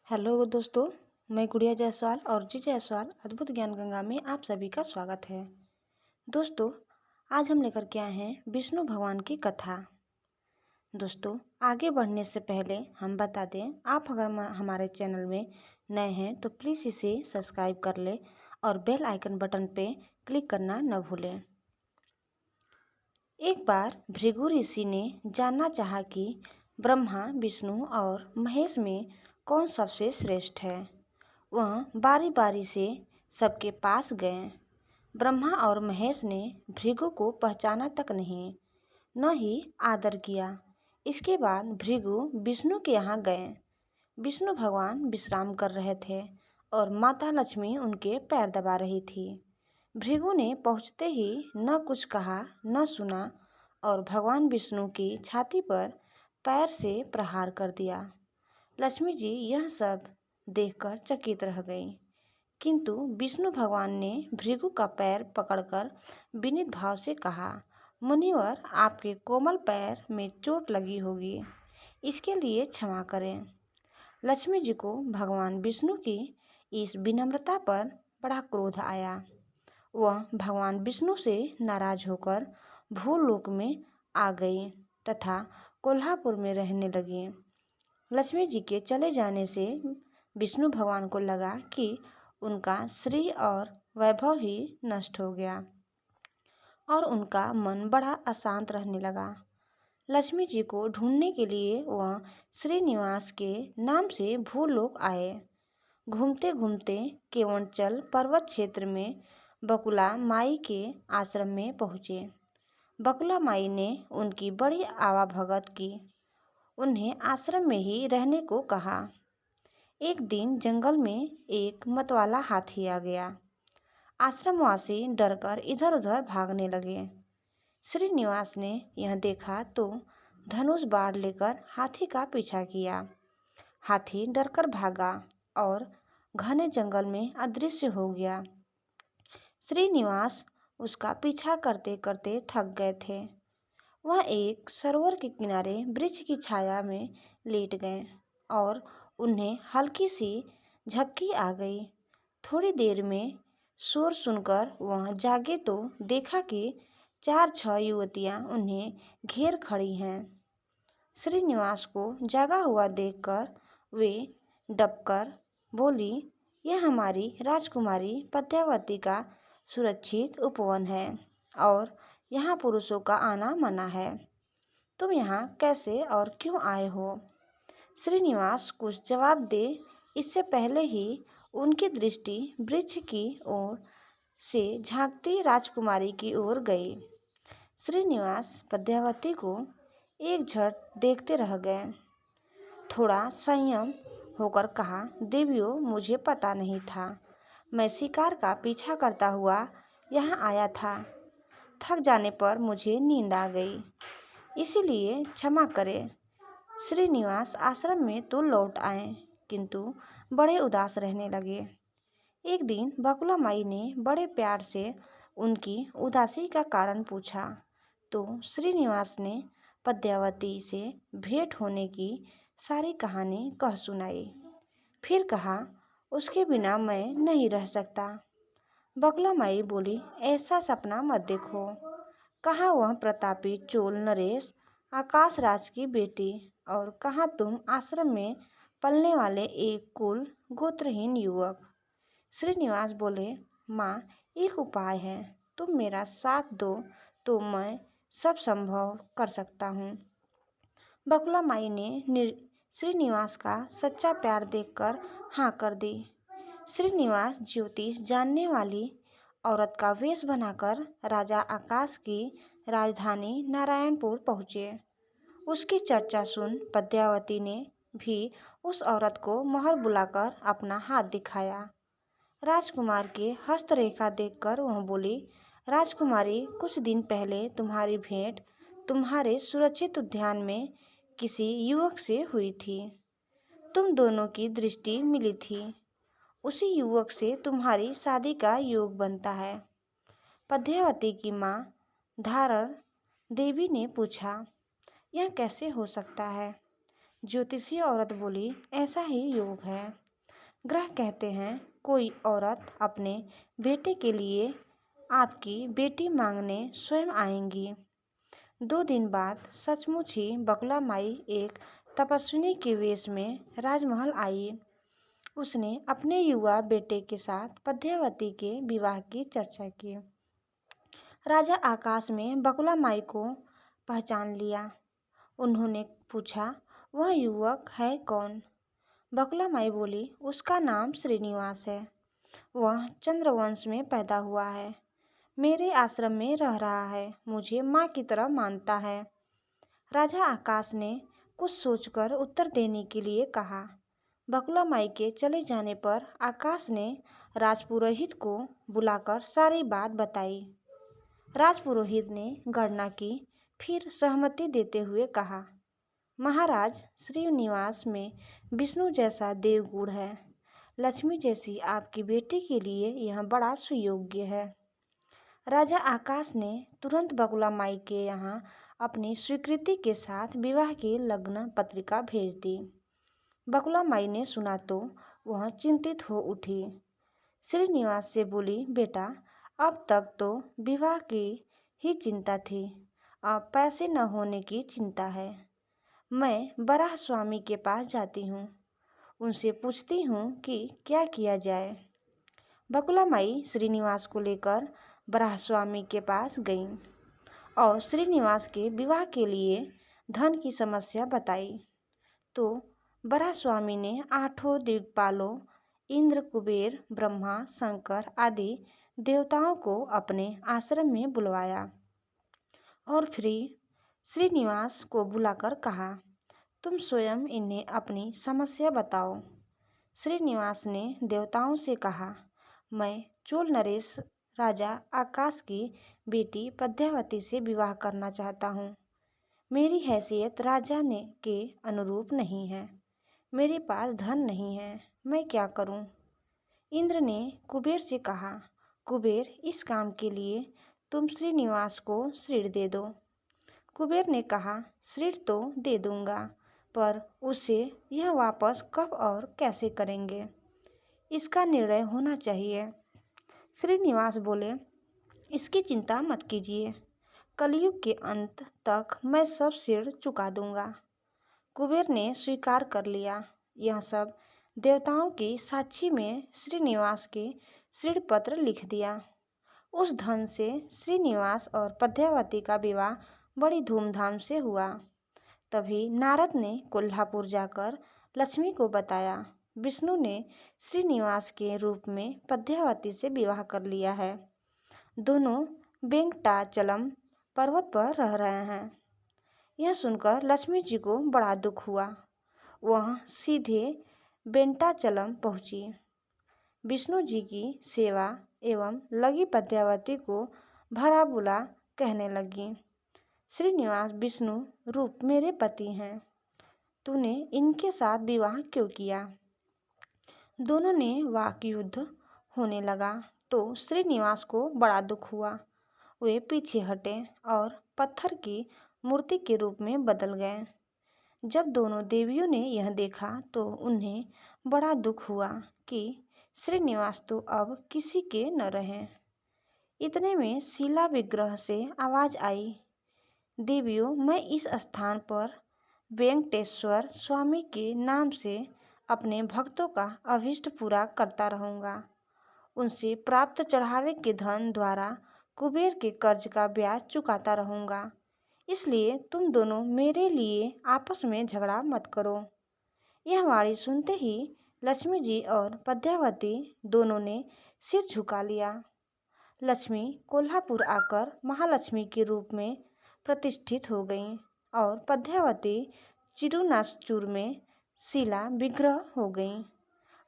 Hello दोस्तों। मैं गुड़िया जायसवाल और जी जायसवाल अद्भुत ज्ञान गंगा में आप सभी का स्वागत है। दोस्तों, आज हम लेकर के आए हैं विष्णु भगवान की कथा। दोस्तों, आगे बढ़ने से पहले हम बता दें, आप अगर हमारे चैनल में नए हैं तो प्लीज़ इसे सब्सक्राइब कर लें और बेल आइकन बटन पे क्लिक करना न भूलें। एक बार भृगु ऋषि ने जानना चाहा कि ब्रह्मा, विष्णु और महेश में कौन सबसे श्रेष्ठ है। वह बारी बारी से सबके पास गए। ब्रह्मा और महेश ने भृगु को पहचाना तक नहीं, न ही आदर किया। इसके बाद भृगु विष्णु के यहाँ गए। विष्णु भगवान विश्राम कर रहे थे और माता लक्ष्मी उनके पैर दबा रही थी। भृगु ने पहुँचते ही न कुछ कहा न सुना और भगवान विष्णु की छाती पर पैर से प्रहार कर दिया। लक्ष्मी जी यह सब देखकर चकित रह गई, किंतु विष्णु भगवान ने भृगु का पैर पकड़कर विनीत भाव से कहा, मुनिवर, आपके कोमल पैर में चोट लगी होगी, इसके लिए क्षमा करें। लक्ष्मी जी को भगवान विष्णु की इस विनम्रता पर बड़ा क्रोध आया। वह भगवान विष्णु से नाराज होकर भूलोक में आ गई तथा कोल्हापुर में रहने लगी। लक्ष्मी जी के चले जाने से विष्णु भगवान को लगा कि उनका श्री और वैभव ही नष्ट हो गया और उनका मन बड़ा अशांत रहने लगा। लक्ष्मी जी को ढूंढने के लिए वह श्रीनिवास के नाम से भूलोक आए। घूमते घूमते केवंचल पर्वत क्षेत्र में बकुला माई के आश्रम में पहुँचे। बकुला माई ने उनकी बड़ी आवाभगत की। उन्हें आश्रम में ही रहने को कहा। एक दिन जंगल में एक मतवाला हाथी आ गया। आश्रमवासी डरकर इधर उधर भागने लगे। श्रीनिवास ने यह देखा तो धनुष बाण लेकर हाथी का पीछा किया। हाथी डरकर भागा और घने जंगल में अदृश्य हो गया। श्रीनिवास उसका पीछा करते करते थक गए थे। वह एक सरोवर के किनारे वृक्ष की छाया में लेट गए और उन्हें हल्की सी झपकी आ गई। थोड़ी देर में शोर सुनकर वह जागे तो देखा कि 4-6 युवतियां उन्हें घेर खड़ी हैं। श्रीनिवास को जागा हुआ देखकर वे डबकर बोली, यह हमारी राजकुमारी पद्मावती का सुरक्षित उपवन है और यहाँ पुरुषों का आना मना है। तुम यहाँ कैसे और क्यों आए हो? श्रीनिवास कुछ जवाब दे इससे पहले ही उनकी दृष्टि वृक्ष की ओर से झांकती राजकुमारी की ओर गई। श्रीनिवास पद्मावती को एक झट देखते रह गए। थोड़ा संयम होकर कहा, देवियों, मुझे पता नहीं था। मैं शिकार का पीछा करता हुआ यहाँ आया था। थक जाने पर मुझे नींद आ गई, इसीलिए क्षमा करें। श्रीनिवास आश्रम में तो लौट आए, किंतु बड़े उदास रहने लगे। एक दिन बकुला माई ने बड़े प्यार से उनकी उदासी का कारण पूछा, तो श्रीनिवास ने पद्मावती से भेंट होने की सारी कहानी कह सुनाई। फिर कहा, उसके बिना मैं नहीं रह सकता। बकुला माई बोली, ऐसा सपना मत देखो। कहाँ वह प्रतापी चोल नरेश आकाश राज की बेटी और कहाँ तुम आश्रम में पलने वाले एक कुल गोत्रहीन युवक। श्रीनिवास बोले, माँ, एक उपाय है, तुम मेरा साथ दो तो मैं सब संभव कर सकता हूँ। बकुला माई ने श्रीनिवास का सच्चा प्यार देखकर हाँ कर दी। श्रीनिवास ज्योतिष जानने वाली औरत का वेश बनाकर राजा आकाश की राजधानी नारायणपुर पहुँचे। उसकी चर्चा सुन पद्मावती ने भी उस औरत को महल बुलाकर अपना हाथ दिखाया। राजकुमार के हस्तरेखा देखकर वह बोली, राजकुमारी, कुछ दिन पहले तुम्हारी भेंट तुम्हारे सुरक्षित उद्यान में किसी युवक से हुई थी। तुम दोनों की दृष्टि मिली थी। उसी युवक से तुम्हारी शादी का योग बनता है। पद्मावती की माँ धारण देवी ने पूछा, यह कैसे हो सकता है? ज्योतिषी औरत बोली, ऐसा ही योग है। ग्रह कहते हैं कोई औरत अपने बेटे के लिए आपकी बेटी मांगने स्वयं आएंगी। 2 दिन बाद सचमुच ही बकुला माई एक तपस्विनी के वेश में राजमहल आई। उसने अपने युवा बेटे के साथ पद्मावती के विवाह की चर्चा की। राजा आकाश में बकुला माई को पहचान लिया। उन्होंने पूछा, वह युवक है कौन? बकुला माई बोली, उसका नाम श्रीनिवास है। वह चंद्रवंश में पैदा हुआ है। मेरे आश्रम में रह रहा है। मुझे माँ की तरह मानता है। राजा आकाश ने कुछ सोचकर उत्तर देने के लिए कहा। बकुला माई के चले जाने पर आकाश ने राजपुरोहित को बुलाकर सारी बात बताई। राजपुरोहित ने गणना की, फिर सहमति देते हुए कहा, महाराज, श्रीनिवास में विष्णु जैसा देवगुण है। लक्ष्मी जैसी आपकी बेटी के लिए यह बड़ा सुयोग्य है। राजा आकाश ने तुरंत बकुला माई के यहाँ अपनी स्वीकृति के साथ विवाह की लग्न पत्रिका भेज दी। बकुला माई ने सुना तो वह चिंतित हो उठी। श्रीनिवास से बोली, बेटा, अब तक तो विवाह की ही चिंता थी, अब पैसे न होने की चिंता है। मैं बराह स्वामी के पास जाती हूँ, उनसे पूछती हूँ कि क्या किया जाए। बकुला माई श्रीनिवास को लेकर बराह स्वामी के पास गईं और श्रीनिवास के विवाह के लिए धन की समस्या बताई। तो बराह स्वामी ने 8 दिक्पालों इंद्र, कुबेर, ब्रह्मा, शंकर आदि देवताओं को अपने आश्रम में बुलवाया और फिर श्रीनिवास को बुलाकर कहा, तुम स्वयं इन्हें अपनी समस्या बताओ। श्रीनिवास ने देवताओं से कहा, मैं चोल नरेश राजा आकाश की बेटी पद्मावती से विवाह करना चाहता हूँ। मेरी हैसियत राजा ने के अनुरूप नहीं है। मेरे पास धन नहीं है, मैं क्या करूं? इंद्र ने कुबेर से कहा, कुबेर, इस काम के लिए तुम श्रीनिवास को श्रीर दे दो। कुबेर ने कहा, श्रीर तो दे दूंगा, पर उसे यह वापस कब और कैसे करेंगे, इसका निर्णय होना चाहिए। श्रीनिवास बोले, इसकी चिंता मत कीजिए, कलयुग के अंत तक मैं सब सिर चुका दूंगा। कुबेर ने स्वीकार कर लिया। यह सब देवताओं की साक्षी में श्रीनिवास के श्रीपत्र लिख दिया। उस धन से श्रीनिवास और पद्मावती का विवाह बड़ी धूमधाम से हुआ। तभी नारद ने कोल्हापुर जाकर लक्ष्मी को बताया, विष्णु ने श्रीनिवास के रूप में पद्मावती से विवाह कर लिया है। दोनों वेंकटाचलम पर्वत पर रह रहे हैं। यह सुनकर लक्ष्मी जी को बड़ा दुख हुआ। वह सीधे वेंकटाचलम पहुंची। विष्णु जी की सेवा एवं लगी पद्मावती को भला बुरा कहने लगी। श्रीनिवास विष्णु रूप मेरे पति हैं, तूने इनके साथ विवाह क्यों किया? दोनों ने वाक युद्ध होने लगा तो श्रीनिवास को बड़ा दुख हुआ। वे पीछे हटे और पत्थर की मूर्ति के रूप में बदल गए। जब दोनों देवियों ने यह देखा तो उन्हें बड़ा दुख हुआ कि श्रीनिवास तो अब किसी के न रहे। इतने में शिला विग्रह से आवाज आई, देवियों, मैं इस स्थान पर वेंकटेश्वर स्वामी के नाम से अपने भक्तों का अभीष्ट पूरा करता रहूँगा। उनसे प्राप्त चढ़ावे के धन द्वारा कुबेर के कर्ज का ब्याज चुकाता रहूँगा। इसलिए तुम दोनों मेरे लिए आपस में झगड़ा मत करो। यह वाणी सुनते ही लक्ष्मी जी और पद्मावती दोनों ने सिर झुका लिया। लक्ष्मी कोल्हापुर आकर महालक्ष्मी के रूप में प्रतिष्ठित हो गईं और पद्मावती चिरुनाचूर में शिला विग्रह हो गईं।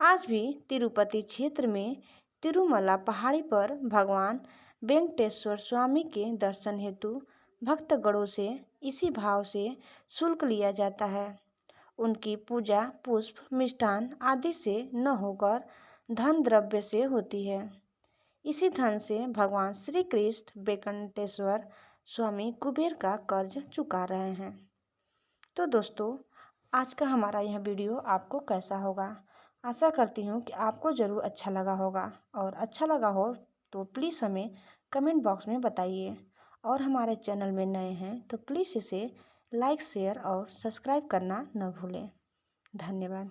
आज भी तिरुपति क्षेत्र में तिरुमला पहाड़ी पर भगवान वेंकटेश्वर स्वामी के दर्शन हेतु भक्तगणों से इसी भाव से शुल्क लिया जाता है। उनकी पूजा पुष्प, मिष्ठान आदि से न होकर धन द्रव्य से होती है। इसी धन से भगवान श्री कृष्ण वेंकटेश्वर स्वामी कुबेर का कर्ज चुका रहे हैं। तो दोस्तों, आज का हमारा यह वीडियो आपको कैसा होगा। आशा करती हूँ कि आपको ज़रूर अच्छा लगा होगा, और अच्छा लगा हो तो प्लीज़ हमें कमेंट बॉक्स में बताइए। और हमारे चैनल में नए हैं तो प्लीज़ इसे लाइक, शेयर और सब्सक्राइब करना न भूलें। धन्यवाद।